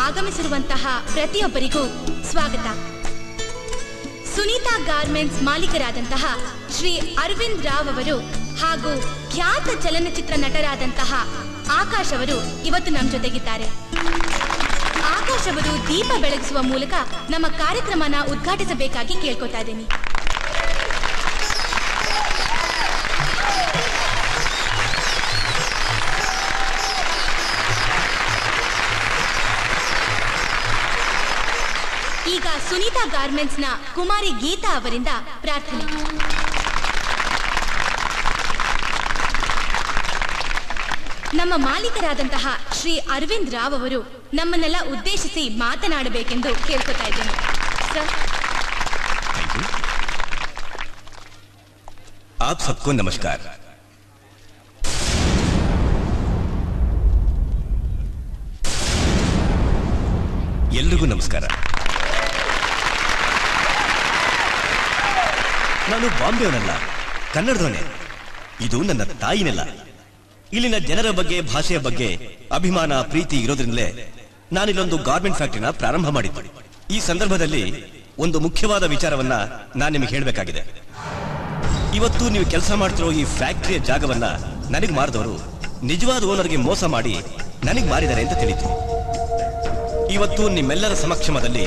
ಆಗಮಿಸಿರುವಂತಹ ಪ್ರತಿಯೊಬ್ಬರಿಗೂ ಸ್ವಾಗತ. ಸುನೀತಾ ಗಾರ್ಮೆಂಟ್ಸ್ ಮಾಲೀಕರಾದಂತಹ ಶ್ರೀ ಅರವಿಂದ್ ರಾವ್ ಅವರು ಹಾಗೂ ಖ್ಯಾತ ಚಲನಚಿತ್ರ ನಟರಾದಂತಹ ಆಕಾಶ್ ಅವರು ಇವತ್ತು ನಮ್ಮ ಜೊತೆಗಿದ್ದಾರೆ. ಆಕಾಶ್ ಅವರು ದೀಪ ಬೆಳಗಿಸುವ ಮೂಲಕ ನಮ್ಮ ಕಾರ್ಯಕ್ರಮನ ಉದ್ಘಾಟಿಸಬೇಕಾಗಿ ಕೇಳ್ಕೊತಾ ಇದ್ದೀನಿ. ಈಗ ಸುನೀತಾ ಗಾರ್ಮೆಂಟ್ಸ್ ನ ಕುಮಾರಿ ಗೀತಾ ಅವರಿಂದ ಪ್ರಾರ್ಥನೆ. ನಮ್ಮ ಮಾಲೀಕರಾದಂತಹ ಶ್ರೀ ಅರವಿಂದ್ ರಾವ್ ಅವರು ನಮ್ಮನ್ನೆಲ್ಲ ಉದ್ದೇಶಿಸಿ ಮಾತನಾಡಬೇಕೆಂದು ಕೇಳ್ಕೊತಾ ಇದ್ದೇನೆ. ಸರ್, आप सबको नमस्कार. ಎಲ್ರಿಗೂ ನಮಸ್ಕಾರ. ನಾನು ಬಾಂಬೆಯವನಲ್ಲ, ಕನ್ನಡದವನೇ. ಇದು ನನ್ನ ತಾಯಿನೆಲ್ಲ. ಇಲ್ಲಿನ ಜನರ ಬಗ್ಗೆ, ಭಾಷೆಯ ಬಗ್ಗೆ ಅಭಿಮಾನ, ಪ್ರೀತಿ ಇರೋದ್ರಿಂದಲೇ ನಾನಿಲ್ಲೊಂದು ಗಾರ್ಮೆಂಟ್ ಫ್ಯಾಕ್ಟರಿನ ಪ್ರಾರಂಭ ಮಾಡಿದ್ದೆ. ಈ ಸಂದರ್ಭದಲ್ಲಿ ಒಂದು ಮುಖ್ಯವಾದ ವಿಚಾರವನ್ನ ನಾನು ನಿಮಗೆ ಹೇಳಬೇಕಾಗಿದೆ. ಇವತ್ತು ನೀವು ಕೆಲಸ ಮಾಡ್ತಿರೋ ಈ ಫ್ಯಾಕ್ಟರಿಯ ಜಾಗವನ್ನ ನನಗೆ ಮಾರಿದವರು ನಿಜವಾದ ಓನರ್ಗೆ ಮೋಸ ಮಾಡಿ ನನಗೆ ಮಾರಿದ್ದಾರೆ ಅಂತ ತಿಳಿತು. ಇವತ್ತು ನಿಮ್ಮೆಲ್ಲರ ಸಮಕ್ಷಮದಲ್ಲಿ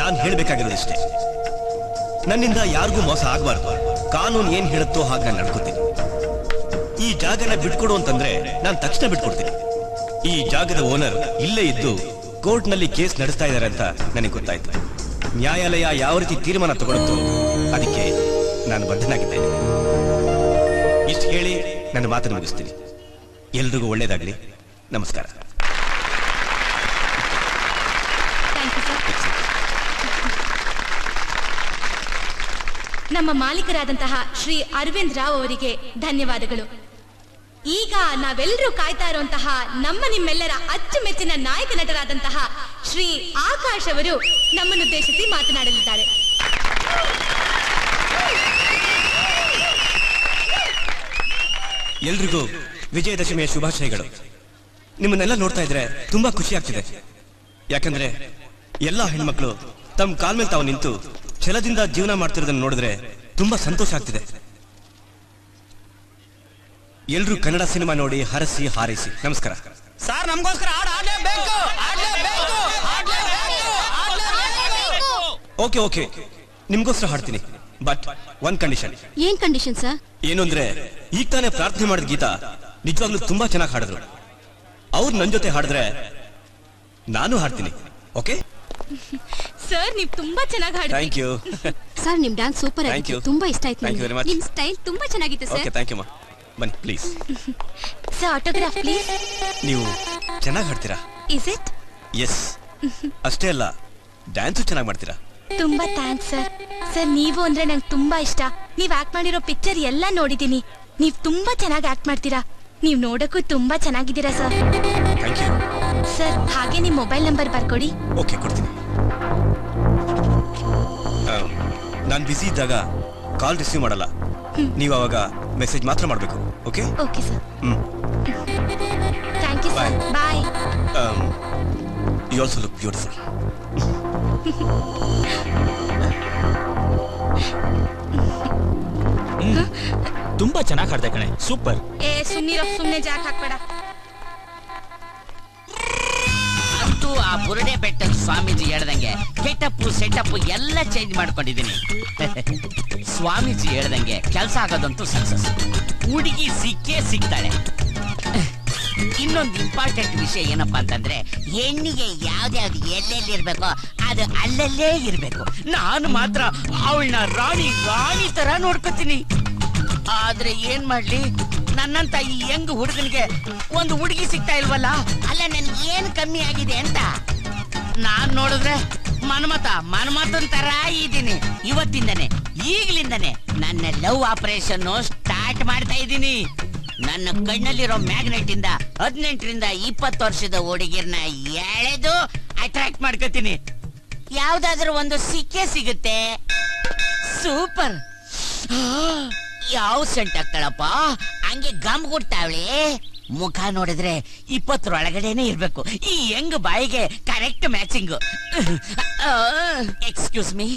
ನಾನು ಹೇಳಬೇಕಾಗಿರೋದಿಷ್ಟೇ. ನನ್ನಿಂದ ಯಾರಿಗೂ ಮೋಸ ಆಗಬಾರ್ದು. ಕಾನೂನು ಏನ್ ಹೇಳುತ್ತೋ ಹಾಗೆ ನಾನು ನಡ್ಕೋತೀನಿ. ಈ ಜಾಗನ ಬಿಟ್ಕೊಡು ಅಂತಂದ್ರೆ ನಾನು ತಕ್ಷಣ ಬಿಟ್ಕೊಡ್ತೀನಿ. ಈ ಜಾಗದ ಓನರ್ ಇಲ್ಲೇ ಇದ್ದು ಕೋರ್ಟ್ನಲ್ಲಿ ಕೇಸ್ ನಡೆಸ್ತಾ ಇದ್ದಾರೆ ಅಂತ ನನಗೆ ಗೊತ್ತಾಯ್ತು. ನ್ಯಾಯಾಲಯ ಯಾವ ರೀತಿ ತೀರ್ಮಾನ ತಗೊಳುತ್ತೋ ಅದಕ್ಕೆ ನಾನು ಬದ್ಧನಾಗಿದ್ದೇನೆ. ಇಷ್ಟು ಹೇಳಿ ನನ್ನ ಮಾತನ್ನು ಮುಗಿಸ್ತೀನಿ. ಎಲ್ರಿಗೂ ಒಳ್ಳೇದಾಗ್ಲಿ. ನಮಸ್ಕಾರ. ನಮ್ಮ ಮಾಲೀಕರಾದಂತಹ ಶ್ರೀ ಅರವಿಂದ್ ರಾವ್ ಅವರಿಗೆ ಧನ್ಯವಾದಗಳು. ಈಗ ನಾವೆಲ್ಲರೂ ಕಾಯ್ತಾ ಇರುವಂತಹ ನಿಮ್ಮೆಲ್ಲರ ಅಚ್ಚುಮೆಚ್ಚಿನ ನಾಯಕ ನಟರಾದಂತಹ ಶ್ರೀ ಆಕಾಶ್ ಅವರು ನಮ್ಮನ್ನುದ್ದೇಶಿಸಿ ಮಾತನಾಡಲಿದ್ದಾರೆ. ಎಲ್ರಿಗೂ ವಿಜಯದಶಮಿಯ ಶುಭಾಶಯಗಳು. ನಿಮ್ಮನ್ನೆಲ್ಲ ನೋಡ್ತಾ ಇದ್ರೆ ತುಂಬಾ ಖುಷಿ ಆಗ್ತಿದೆ. ಯಾಕಂದ್ರೆ ಎಲ್ಲಾ ಹೆಣ್ಮಕ್ಳು ತಮ್ಮ ಕಾಲ್ ಮೇಲೆ ತಾವು ನಿಂತು ಛಲದಿಂದ ಜೀವನ ಮಾಡ್ತಿರೋದನ್ನ ನೋಡಿದ್ರೆ ತುಂಬಾ ಸಂತೋಷ ಆಗ್ತಿದೆ. ಎಲ್ರೂ ಕನ್ನಡ ಸಿನಿಮಾ ನೋಡಿ ಹರಸಿ ಹಾರೈಸಿ. ನಮಸ್ಕಾರ. ಸರ್, ನಮಗೋಸ್ಕರ ಓಕೆ ಓಕೆ, ನಿಮ್ಗೋಸ್ಕರ ಹಾಡ್ತೀನಿ. ಬಟ್ ಒಂದ್ ಕಂಡೀಷನ್. ಏನ್ ಕಂಡೀಷನ್ ಸರ್? ಏನು ಅಂದ್ರೆ, ಈಗ ತಾನೇ ಪ್ರಾರ್ಥನೆ ಮಾಡಿದ ಗೀತಾ ನಿಜವಾಗ್ಲೂ ತುಂಬಾ ಚೆನ್ನಾಗಿ ಹಾಡಿದ್ರು. ಅವ್ರು ನನ್ ಜೊತೆ ಹಾಡಿದ್ರೆ ನಾನು ಹಾಡ್ತೀನಿ. ಓಕೆ ಸರ್, ನೀವು ತುಂಬಾ ಚೆನ್ನಾಗಿ ಹಾಡಿದ್ರಿ. ಥ್ಯಾಂಕ್ ಯು ಸರ್, ನಿಮ್ ಡ್ಯಾನ್ಸ್ ಸೂಪರ್ ಆಗಿದೆ. ತುಂಬಾ ಇಷ್ಟ ಆಯ್ತು. Thank you very much. ನಿಮ್ ಸ್ಟೈಲ್ ತುಂಬಾ ಚೆನ್ನಾಗಿದೆ ಸರ್. ಓಕೆ, ಥ್ಯಾಂಕ್ ಯು ಮಾ. ಬನ್ನಿ ಪ್ಲೀಸ್. Sir, autograph please. ನೀವು ಚೆನ್ನಾಗಿ ಹಾಡ್ತೀರಾ. Is it? ಎಸ್. ಅಷ್ಟೇ ಅಲ್ಲ, ಡ್ಯಾನ್ಸು ಚೆನ್ನಾಗಿ ಮಾಡ್ತೀರಾ. ತುಂಬಾ ಥ್ಯಾಂಕ್ಸ್ ಸರ್. ಸರ್, ನೀವು ಅಂದ್ರೆ ನಂಗೆ ತುಂಬಾ ಇಷ್ಟ. ನೀವ್ ಆಕ್ಟ್ ಮಾಡಿರೋ ಪಿಕ್ಚರ್ ಎಲ್ಲ ನೋಡಿದೀನಿ. ನೀವ್ ತುಂಬಾ ಚೆನ್ನಾಗಿ ಆಕ್ಟ್ ಮಾಡ್ತೀರಾ. ನೀವ್ ನೋಡಕ್ಕೂ ತುಂಬಾ ಚೆನ್ನಾಗಿದ್ದೀರಾ ಸರ್. Thank you sir. ಹಾಗೆ ನಿಮ್ ಮೊಬೈಲ್ ನಂಬರ್ ಬರ್ಕೊಡಿ. ಓಕೆ, ಕೊಡ್ತೀನಿ. ನಾನು ಬಿಸಿ ಇದ್ದಾಗ ಕಾಲ್ ರಿಸೀವ್ ಮಾಡಲ್ಲ. ನೀವು ಅವಾಗ ಮೆಸೇಜ್ ಮಾತ್ರ ಮಾಡಬೇಕು. Okay okay sir. Thank you sir. Bye. You also look beautiful. ತುಂಬಾ ಚೆನ್ನಾಗಿ ಹಾಡ್ದೆ ಕಣೆ. ಸೂಪರ್. ಸುಮ್ನೆ ಜಾಕ್ ಹಾಕ್ಬೇಡ. ಅಂತೂ ಆ ಬುರುಡೆ ಬೆಟ್ಟದ ಸ್ವಾಮೀಜಿ ಹೇಳ್ದಂಗೆ ಗೆಟಪ್ಪು ಸೆಟಪ್ಪು ಎಲ್ಲ ಚೇಂಜ್ ಮಾಡ್ಕೊಂಡಿದ್ದೀನಿ. ಸ್ವಾಮೀಜಿ ಹೇಳ್ದಂಗೆ ಕೆಲಸ ಆಗೋದಂತೂ ಸಕ್ಸಸ್. ಹುಡುಗಿ ಸಿಕ್ಕೇ ಸಿಗ್ತಾಳೆ. ಇನ್ನೊಂದು ಇಂಪಾರ್ಟೆಂಟ್ ವಿಷಯ ಏನಪ್ಪಾ ಅಂತಂದ್ರೆ, ಹೆಣ್ಣಿಗೆ ಯಾವ್ದ್ಯಾವ್ದು ಎಲ್ಲೆಲ್ಲಿ ಇರ್ಬೇಕೋ ಅದು ಅಲ್ಲಲ್ಲೇ ಇರ್ಬೇಕು. ನಾನು ಮಾತ್ರ ಅವಳನ್ನ ರಾಣಿ ರಾಣಿ ತರ ನೋಡ್ಕೊತೀನಿ. ಆದ್ರೆ ಏನ್ ಮಾಡ್ಲಿ, ನನ್ನಂತ ಈ ಯಂಗ್ ಹುಡುಗನಿಗೆ ಒಂದು ಹುಡುಗಿ ಸಿಗ್ತಾ ಇಲ್ವಲ್ಲ. ಅಲ್ಲ, ನನ್ಗೆ ಏನ್ ಕಮ್ಮಿ ಆಗಿದೆ ಅಂತ ನಾನ್ ನೋಡಿದ್ರೆ ಮನ್ಮಥನ್ ತರ ಇದ್ದೀನಿ. ಇವತ್ತಿಂದನೇ, ಈಗ್ಲಿಂದನೇ ನನ್ನ ಲವ್ ಆಪರೇಷನ್ ಸ್ಟಾರ್ಟ್ ಮಾಡ್ತಾ ಇದ್ದೀನಿ. ನನ್ನ ಕಣ್ಣಲ್ಲಿರೋ ಮ್ಯಾಗ್ನೆಟ್ ಇಂದ 18ರಿಂದ 20 ವರ್ಷದ ಹುಡುಗಿರ್ನ ಎಳೆದು ಅಟ್ರಾಕ್ಟ್ ಮಾಡ್ಕೋತೀನಿ. ಯಾವ್ದಾದ್ರೂ ಒಂದು ಸಿಕ್ಕೇ ಸಿಗುತ್ತೆ. ಸೂಪರ್. ಯಾವ ಸೆಂಟ್ ಆಗ್ತಾಳಪ್ಪ, ಹಂಗೆ ಗಮ್ ಕೊಡ್ತಾವಳೆ. ಮುಖ ನೋಡಿದ್ರೆ 20 ಇರ್ಬೇಕು. ಈ ಹೆಂಗ್ ಬಾಯಿಗೆ ಕರೆಕ್ಟ್ ಮ್ಯಾಚಿಂಗ್. ಎಕ್ಸ್ಕ್ಯೂಸ್ ಮೀ,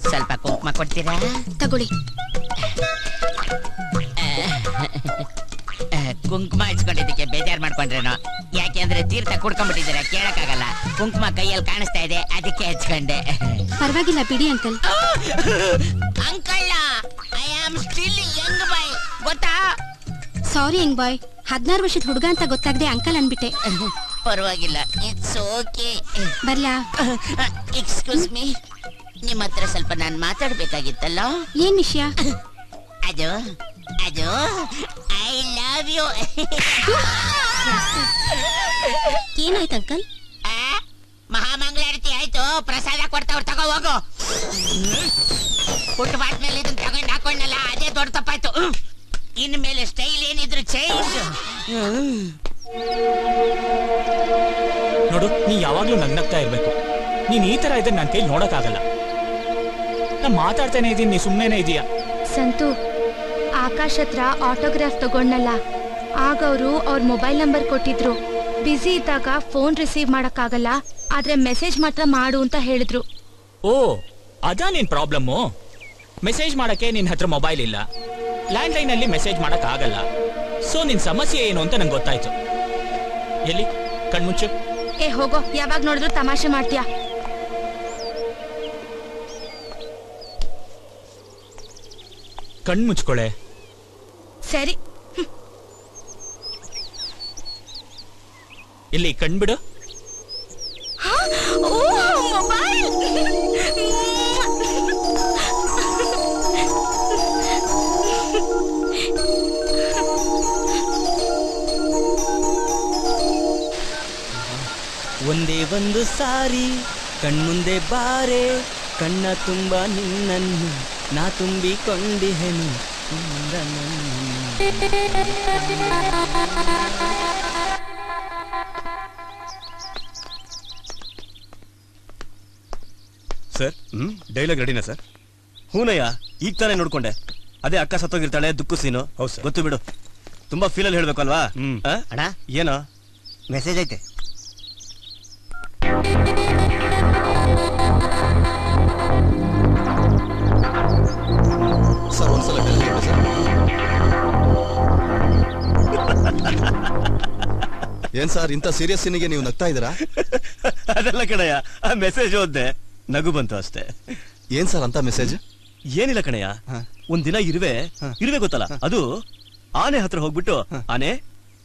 ಸ್ವಲ್ಪ ಕುಂಕುಮ ಕೊಡ್ತೀರಾ? ತಗೊಳ್ಳಿ. ಕುಂಕುಮ ಹಚ್ಕೊಂಡಿದ್ದಕ್ಕೆ ಬೇಜಾರ್ ಮಾಡ್ಕೊಂಡ್ರೇನೋ? ಯಾಕೆಂದ್ರೆ ತೀರ್ಥ ಕುಡ್ಕೊಂಡ್ಬಿಟ್ಟಿದ್ದೀರಾ, ಕೇಳಕ್ಕಾಗಲ್ಲ. ಕುಂಕುಮ ಕೈಯಲ್ಲಿ ಕಾಣಿಸ್ತಾ ಇದೆ, ಅದಕ್ಕೆ ಹಚ್ಕೊಂಡೆ. ಪರವಾಗಿಲ್ಲ ಬಿಡಿ uncle. Uncle, I am still young boy, ಗೊತ್ತಾ? ಸಾರಿ ಯಂಗ್ ಬಾಯ್, 16 ವರ್ಷದ ಹುಡುಗ ಅಂತ ಗೊತ್ತಾಗದೆ ಅಂಕಲ್ ಅನ್ಬಿಟ್ಟೆ. ಪರವಾಗಿಲ್ಲ, ಇಟ್ಸ್ ಓಕೆ. ಬರ್ಲಾ? ಎಕ್ಸ್ಕ್ಯೂಸ್ ಮೀ, ನಿಮ್ಮ ಹತ್ರ ಸ್ವಲ್ಪ ನಾನು ಮಾತಾಡ್ಬೇಕಾಗಿತ್ತಲ್ಲ. ಏನ್ ವಿಷಯ? ಅದು ಅದು ಐ ಲವ್ ಯು. ಏನಾಯ್ತು ಅಂಕಲ್? ಮಹಾಮಂಗಳಾರತಿ ಆಯ್ತು, ಪ್ರಸಾದ ಕೊಡ್ತಾವ್ರು, ತಗೋ ಹೋಗು. ಫುಟ್ಪಾತ್ ಮೇಲೆ ಇದನ್ನ ತಗೊಂಡು ಹಾಕೊಂಡಲ್ಲ, ಅದೇ ದೊಡ್ಡ ತಪ್ಪಾಯ್ತು. ಇನ್ ಮೇಲೆ ಸ್ಟೈಲ್ ಏನಿದ್ರು ಚೇಂಜ್. ನೋಡು, ನೀ ಯಾವಾಗ್ಲೂ ನಗ್ನಗ್ತಾ ಇರ್ಬೇಕು. ನೀನ್ ಈ ತರ ಇದ್ರೆ ನನ್ನ ಕೈ ನೋಡಕ್ಕಾಗಲ್ಲ. ನಾ ಮಾತಾಡ್ತಾನೆ ಇದೀನಿ, ನೀ ಸುಮ್ಮನೆ ಇದೀಯಾ. ಸಂತು, ಆಕಾಶ್ ಹತ್ರ ಆಟೋಗ್ರಾಫ್ ತಗೊಂಡಲ್ಲ, ಆಗ ಅವರು ಅವ್ರ ಮೊಬೈಲ್ ನಂಬರ್ ಕೊಟ್ಟಿದ್ರು. ಬ್ಯುಸಿ ಇದ್ದಾಗ ಫೋನ್ ರಿಸೀವ್ ಮಾಡಕ್ಕಾಗಲ್ಲ, ಆದ್ರೆ ಮೆಸೇಜ್ ಮಾತ್ರ ಮಾಡು ಅಂತ ಹೇಳಿದ್ರು. ಓ, ಅದಾ ನಿನ್ ಪ್ರಾಬ್ಲಮ್ಮು? ಮೆಸೇಜ್ ಮಾಡಕ್ಕೆ ನಿನ್ ಹತ್ರ ಮೊಬೈಲ್ ಇಲ್ಲ, ಲ್ಯಾಂಡ್ ಲೈನ್ ಅಲ್ಲಿ ಮೆಸೇಜ್ ಮಾಡಕ್ ಆಗಲ್ಲ. ಸೊ ನಿನ್ ಸಮಸ್ಯೆ ಏನು ಅಂತ ನಂಗೆ ಗೊತ್ತಾಯ್ತು. ಎಲ್ಲಿ ಕಣ್ಮುಚ್ಚು. ಏ ಹೋಗೋ, ಯಾವಾಗ ನೋಡಿದ್ರು ತಮಾಷೆ ಮಾಡ್ತೀಯಾ? ಕಣ್ಮುಚ್ಕೊಳೆ. ಸರಿ. ಇಲ್ಲಿ ಕಣ್ಬಿಡು. ಮೊಬೈಲ್. ಒಂದೇ ಒಂದು ಸಾರಿ ಕಣ್ಮುಂದೆ ಬಾರೆ, ಕಣ್ಣ ತುಂಬ ನಿನ್ನನ್ನು ನಾ ತುಂಬಿಕೊಂಡಿಹೆನು. ಸರ್, ಡೈಲಾಗ್ ರೆಡಿನಾ ಸರ್? ಹೂನಯ್ಯ, ಈಗ ತಾನೇ ನೋಡ್ಕೊಂಡೆ. ಅದೇ ಅಕ್ಕ ಸತ್ತೋಗಿರ್ತಾಳೆ, ದುಃಖ ಸೀನು. ಹೌದು ಸರ್, ಗೊತ್ತು ಬಿಡು. ತುಂಬಾ ಫೀಲಲ್ಲಿ ಹೇಳ್ಬೇಕಲ್ವಾ? ಅಣ್ಣ, ಏನೋ ಮೆಸೇಜ್ ಐತೆ. ಸರ್, ಒಂದ್ಸಲ ಡೈಲಾಗ್ ಹೇಳಿ ಸರ್. ಏನ್ ಸರ್, ಇಂಥ ಸೀರಿಯಸ್ ಸೀನಿಗೆ ನೀವು ನಗ್ತಾ ಇದ್ದೀರಾ? ಅದೆಲ್ಲ ಕಣಯ್ಯ, ಆ ಮೆಸೇಜ್ ಓದ್ದೆ, ನಗು ಬಂತು ಅಷ್ಟೇ. ಏನ್ ಸರ್ ಅಂತ ಮೆಸೇಜ್? ಏನಿಲ್ಲ ಕಣಯ್ಯ, ಒಂದಿನ ಇರುವೆ ಗೊತ್ತಲ್ಲ, ಅದು ಆನೆ ಹತ್ರ ಹೋಗ್ಬಿಟ್ಟು, ಆನೆ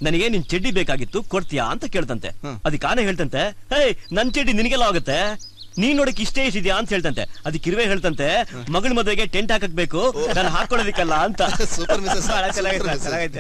ನನಗೆ ನಿನ್ ಚಡ್ಡಿ ಬೇಕಾಗಿತ್ತು, ಕೊಡ್ತೀಯಾ ಅಂತ ಕೇಳ್ತಂತೆ. ಅದಕ್ಕೆ ಆನೆ ಹೇಳ್ತಂತೆ, ಹೇ, ನನ್ ಚಡ್ಡಿ ನಿನಗೆಲ್ಲ ಆಗುತ್ತೆ, ನೀನ್ ನೋಡಕ್ ಇಷ್ಟೇ ಇಷ್ಟಿದ್ಯಾ ಅಂತ ಹೇಳ್ತಂತೆ. ಅದಕ್ಕೆ ಇರುವೆ ಹೇಳ್ತಂತೆ, ಮಗಳ ಮದುವೆಗೆ ಟೆಂಟ್ ಹಾಕಕ್ ಬೇಕು, ನಾನು ಹಾಕೊಳ್ಳೋದಿಕ್ಕಲ್ಲ ಅಂತ. Super message. ಚೆನ್ನಾಗೈತೆ.